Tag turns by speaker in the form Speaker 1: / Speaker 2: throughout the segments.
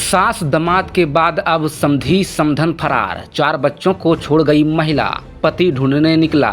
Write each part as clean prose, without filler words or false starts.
Speaker 1: सास दमाद के बाद अब समधी समधन फरार। 4 बच्चों को छोड़ गई महिला, पति ढूंढने निकला।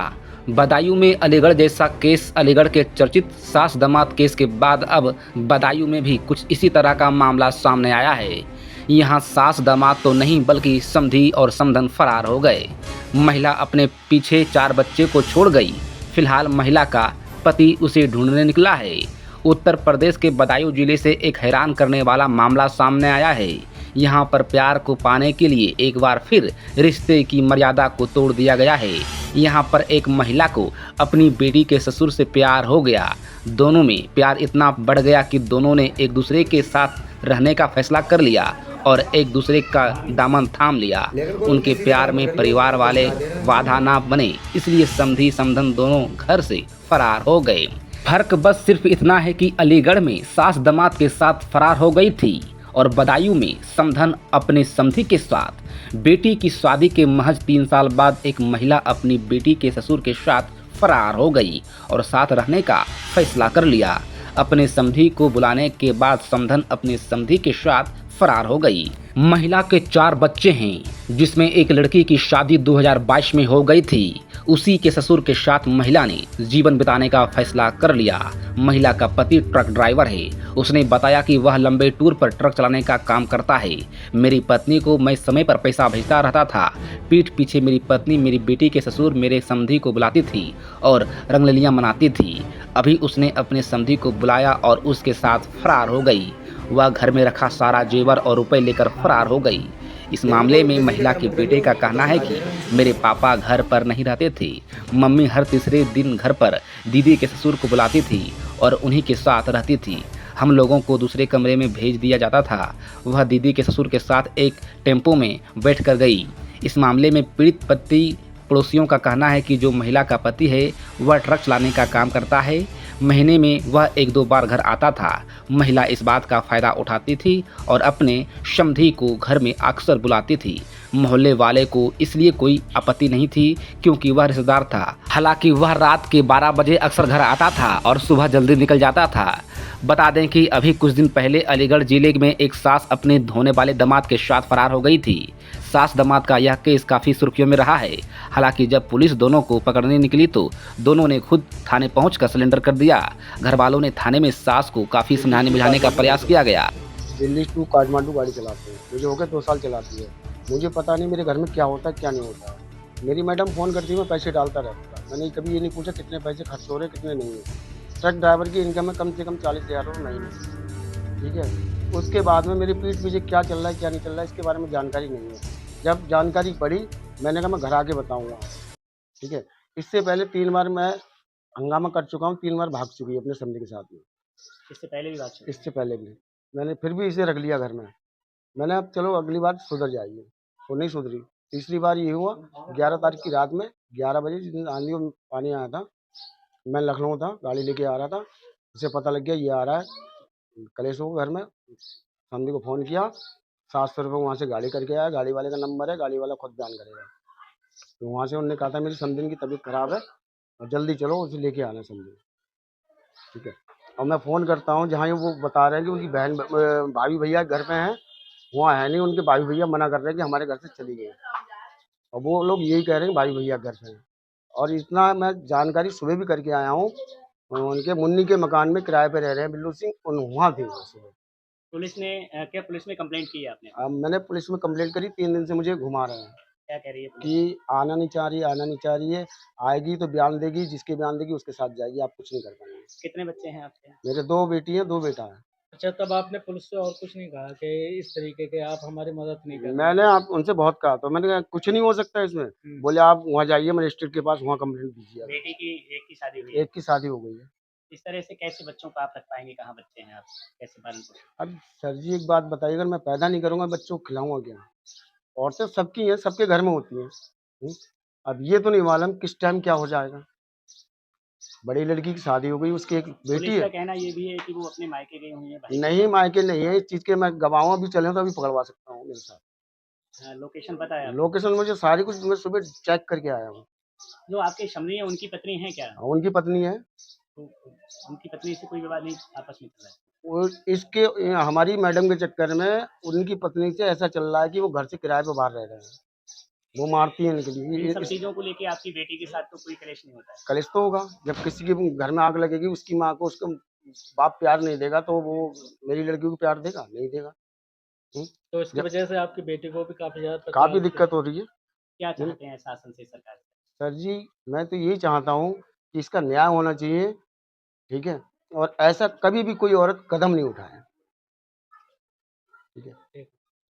Speaker 1: बदायूं में अलीगढ़ जैसा केस। अलीगढ़ के चर्चित सास दमाद केस के बाद अब बदायूं में भी कुछ इसी तरह का मामला सामने आया है। यहाँ सास दमाद तो नहीं बल्कि समधी और समधन फरार हो गए। महिला अपने पीछे 4 बच्चे को छोड़ गई। फिलहाल महिला का पति उसे ढूंढने निकला है। उत्तर प्रदेश के बदायूं जिले से एक हैरान करने वाला मामला सामने आया है। यहाँ पर प्यार को पाने के लिए एक बार फिर रिश्ते की मर्यादा को तोड़ दिया गया है। यहाँ पर एक महिला को अपनी बेटी के ससुर से प्यार हो गया। दोनों में प्यार इतना बढ़ गया कि दोनों ने एक दूसरे के साथ रहने का फैसला कर लिया और एक दूसरे का दामन थाम लिया। उनके प्यार में परिवार वाले बाधा ना बने, इसलिए समधी समधन दोनों घर से फरार हो गए। फर्क बस सिर्फ इतना है कि अलीगढ़ में सास दमाद के साथ फरार हो गई थी और बदायूं में समधन अपने समधी के साथ। बेटी की शादी के महज 3 साल बाद एक महिला अपनी बेटी के ससुर के साथ फरार हो गई और साथ रहने का फैसला कर लिया। अपने समधी को बुलाने के बाद समधन अपने समधी के साथ फरार हो गई। महिला के 4 बच्चे हैं, जिसमें एक लड़की की शादी 2022 में हो गई थी। उसी के ससुर के साथ महिला ने जीवन बिताने का फैसला कर लिया। महिला का पति ट्रक ड्राइवर है। उसने बताया कि वह लंबे टूर पर ट्रक चलाने का काम करता है। मेरी पत्नी को मैं समय पर पैसा भेजता रहता था। पीठ पीछे मेरी पत्नी मेरी बेटी के ससुर मेरे समधी को बुलाती थी और रंगलियां मनाती थी। अभी उसने अपने समधी को बुलाया और उसके साथ फरार हो गई। वह घर में रखा सारा जेवर और रुपए लेकर फरार हो गई। इस मामले में महिला के बेटे का कहना है कि मेरे पापा घर पर नहीं रहते थे। मम्मी हर तीसरे दिन घर पर दीदी के ससुर को बुलाती थी और उन्हीं के साथ रहती थी। हम लोगों को दूसरे कमरे में भेज दिया जाता था। वह दीदी के ससुर के साथ एक टेम्पो में बैठ कर गई। इस मामले में पीड़ित पति पड़ोसियों का कहना है कि जो महिला का पति है वह ट्रक चलाने का काम करता है। महीने में वह 1-2 बार घर आता था। महिला इस बात का फ़ायदा उठाती थी और अपने समधी को घर में अक्सर बुलाती थी। मोहल्ले वाले को इसलिए कोई आपत्ति नहीं थी क्योंकि वह रिश्तेदार था। हालांकि वह रात के 12 बजे अक्सर घर आता था और सुबह जल्दी निकल जाता था। बता दें कि अभी कुछ दिन पहले अलीगढ़ जिले में एक सास अपने धोने वाले दामाद के साथ फरार हो गई थी। सास दामाद का यह केस काफ़ी सुर्खियों में रहा है। हालांकि जब पुलिस दोनों को पकड़ने निकली तो दोनों ने खुद थाने पहुंचकर सरेंडर कर दिया। घर वालों ने थाने में सास को काफ़ी समझाने बुझाने का प्रयास किया गया।
Speaker 2: दिल्ली टू काठमांडू गाड़ी चलाते हैं, मुझे हो गए 2 साल चलाती है। मुझे पता नहीं मेरे घर में क्या होता है क्या नहीं होता है। मेरी मैडम फ़ोन करती है, मैं पैसे डालता रहता था। मैंने कभी ये नहीं पूछा कितने पैसे खर्च हो रहे कितने नहीं है। ट्रक ड्राइवर की इनकम है कम से कम 40,000 रुपये महीने, ठीक है। उसके बाद में मेरी पीठ पीछे क्या चल रहा है क्या नहीं चल रहा है इसके बारे में जानकारी नहीं है। जब जानकारी पड़ी मैंने कहा मैं घर आके बताऊँगा, ठीक है। इससे पहले 3 बार मैं हंगामा कर चुका हूँ, 3 बार भाग चुकी है अपने समधी के साथ में।
Speaker 3: इससे पहले भी बात चली?
Speaker 2: इससे पहले भी मैंने फिर भी इसे रख लिया घर में। मैंने अब चलो अगली बार सुधर जाएगी, वो नहीं सुधरी। तीसरी बार ये हुआ 11 तारीख की रात में 11 बजे जिस दिन आंधी और पानी आया था, मैं लखनऊ था, गाड़ी लेके आ रहा था। उसे पता लग गया ये आ रहा है कलेश हो घर में। समधी को फ़ोन किया, 700 रुपये वहाँ से गाड़ी करके आया। गाड़ी वाले का नंबर है, गाड़ी वाला खुद बयान करेगा। तो वहाँ से उन्होंने कहा था मेरी समधी की तबीयत ख़राब है और जल्दी चलो उसे लेके आना समधी, ठीक है। और मैं फ़ोन करता हूँ जहाँ वो बता रहे हैं कि उनकी बहन भाभी भैया घर पे हैं, वहाँ है नहीं। उनके भाई भैया मना कर रहे हैं कि हमारे घर से चली गई और वो लोग यही कह रहे हैं भाई भैया घर पे हैं। और इतना मैं जानकारी सुबह भी करके आया हूँ, उनके मुन्नी के मकान में किराए पे रह रहे हैं बिल्लू सिंह, वहाँ थे वो सुबह।
Speaker 3: पुलिस ने क्या पुलिस में कंप्लेंट की है आपने?
Speaker 2: अब मैंने पुलिस में कंप्लेंट करी, 3 दिन से मुझे घुमा रहे हैं
Speaker 3: क्या कह रही है पुलिस?
Speaker 2: कि आना नहीं चाह रही, आना नहीं चाह रही है। आएगी तो बयान देगी, जिसके बयान देगी उसके साथ जाएगी, आप कुछ नहीं कर पाएंगे।
Speaker 3: कितने बच्चे हैं आपके?
Speaker 2: मेरे 2 बेटी हैं 2 बेटा है।
Speaker 4: अच्छा, तब आपने पुलिस से और कुछ नहीं कहा कि इस तरीके के आप हमारी मदद नहीं कर रहे?
Speaker 2: मैंने आप उनसे बहुत कहा, तो मैंने कहा कुछ नहीं हो सकता इसमें। बोले आप वहाँ जाइए मजिस्ट्रेट के पास, वहाँ कंप्लेंट दीजिए।
Speaker 3: बेटी की एक की शादी हुई है।
Speaker 2: एक की शादी हो गई है।
Speaker 3: इस तरह से कैसे बच्चों को आप रख पाएंगे? कहाँ बच्चे हैं आप, कैसे पालन पोषण?
Speaker 2: अब सर जी एक बात बताइए, अगर मैं पैदा नहीं करूँगा बच्चों को खिलाऊंगा क्या? औरतें सबकी हैं, सबके घर में होती हैं। अब ये तो नहीं मालूम किस टाइम क्या हो जाएगा। बड़ी लड़की की शादी हो गई, उसकी एक बेटी
Speaker 3: पुलिस का
Speaker 2: है।
Speaker 3: कहना ये भी है कि वो अपने मायके गई हुई है भाई।
Speaker 2: नहीं मायके नहीं है, इस चीज़ के मैं गवाहों भी चले तो अभी पकड़वा सकता हूँ मेरे साथ।
Speaker 3: लोकेशन पता है आपको?
Speaker 2: लोकेशन मुझे सारी कुछ मैं सुबह चेक करके आया हूँ।
Speaker 3: जो आपके समधी है उनकी पत्नी है क्या?
Speaker 2: उनकी पत्नी है।
Speaker 3: तो उनकी पत्नी से कोई विवाद नहीं आपस में चल रहा है?
Speaker 2: वो इसके हमारी मैडम के चक्कर में उनकी पत्नी से ऐसा चल रहा है कि वो घर से किराए पे बाहर रह रहे हैं। वो मारती है इनके
Speaker 3: इन
Speaker 2: लिए।
Speaker 3: सब चीजों को लेके आपकी बेटी के साथ तो कोई कलेश नहीं होता है?
Speaker 2: कलेश तो होगा, जब किसी के घर में आग लगेगी, उसकी माँ को उसका बाप प्यार नहीं देगा तो वो मेरी लड़की को प्यार देगा? नहीं देगा।
Speaker 4: तो इसकी
Speaker 2: जब
Speaker 4: वजह से आपकी बेटी को भी काफी ज्यादा
Speaker 2: काफी
Speaker 4: प्रताड़ित
Speaker 2: दिक्कत हो रही है।
Speaker 3: क्या चाहते हैं शासन से, सरकार से?
Speaker 2: सर जी, मैं तो यही चाहता हूँ कि इसका न्याय होना चाहिए, ठीक है? और ऐसा कभी भी कोई औरत कदम नहीं उठाए, ठीक है?